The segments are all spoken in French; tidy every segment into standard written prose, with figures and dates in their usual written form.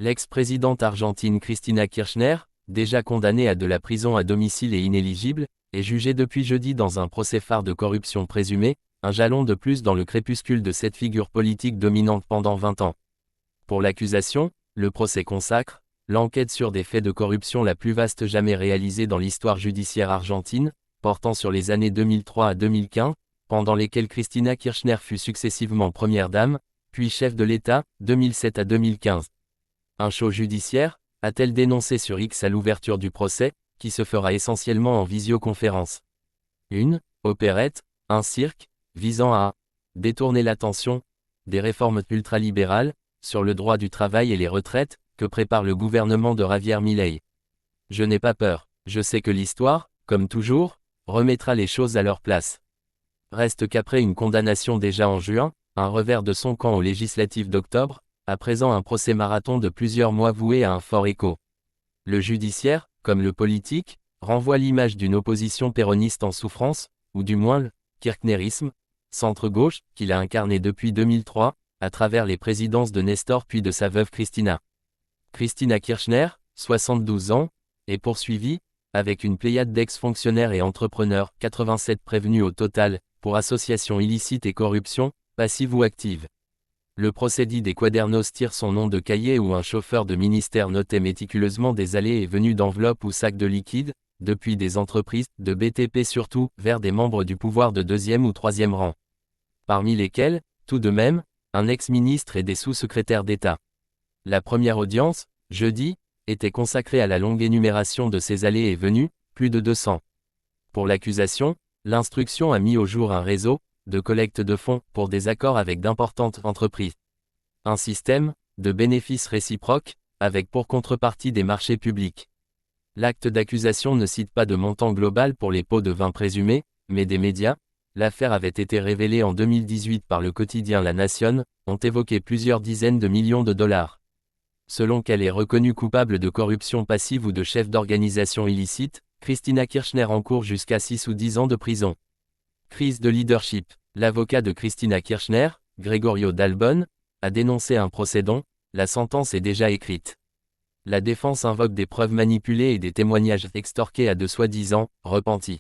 L'ex-présidente argentine Cristina Kirchner, déjà condamnée à de la prison à domicile et inéligible, est jugée depuis jeudi dans un procès phare de corruption présumée, un jalon de plus dans le crépuscule de cette figure politique dominante pendant 20 ans. Pour l'accusation, le procès consacre l'enquête sur des faits de corruption la plus vaste jamais réalisée dans l'histoire judiciaire argentine, portant sur les années 2003 à 2015, pendant lesquelles Cristina Kirchner fut successivement première dame, puis chef de l'État, 2007 à 2015. Un show judiciaire, a-t-elle dénoncé sur X à l'ouverture du procès, qui se fera essentiellement en visioconférence. Une opérette, un cirque, visant à détourner l'attention des réformes ultralibérales sur le droit du travail et les retraites que prépare le gouvernement de Javier Milei. Je n'ai pas peur, je sais que l'histoire, comme toujours, remettra les choses à leur place. Reste qu'après une condamnation déjà en juin, un revers de son camp aux législatives d'octobre, à présent un procès marathon de plusieurs mois voué à un fort écho. Le judiciaire, comme le politique, renvoie l'image d'une opposition péroniste en souffrance, ou du moins le kirchnerisme, centre-gauche, qu'il a incarné depuis 2003, à travers les présidences de Nestor puis de sa veuve Cristina. Cristina Kirchner, 72 ans, est poursuivie, avec une pléiade d'ex-fonctionnaires et entrepreneurs, 87 prévenus au total, pour association illicite et corruption, passive ou active. Le procès dit des Quadernos tire son nom de cahier où un chauffeur de ministère notait méticuleusement des allées et venues d'enveloppes ou sacs de liquide, depuis des entreprises, de BTP surtout, vers des membres du pouvoir de deuxième ou troisième rang. Parmi lesquels, tout de même, un ex-ministre et des sous-secrétaires d'État. La première audience, jeudi, était consacrée à la longue énumération de ces allées et venues, plus de 200. Pour l'accusation, l'instruction a mis au jour un réseau de collecte de fonds pour des accords avec d'importantes entreprises. Un système de bénéfices réciproques, avec pour contrepartie des marchés publics. L'acte d'accusation ne cite pas de montant global pour les pots de vin présumés, mais des médias, l'affaire avait été révélée en 2018 par le quotidien La Nación, ont évoqué plusieurs dizaines de millions de dollars. Selon qu'elle est reconnue coupable de corruption passive ou de chef d'organisation illicite, Cristina Kirchner encourt jusqu'à 6 ou 10 ans de prison. Crise de leadership. L'avocat de Cristina Kirchner, Gregorio Dalbon, a dénoncé un procès dont la sentence est déjà écrite. La défense invoque des preuves manipulées et des témoignages extorqués à de soi-disant repentis.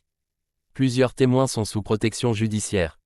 Plusieurs témoins sont sous protection judiciaire.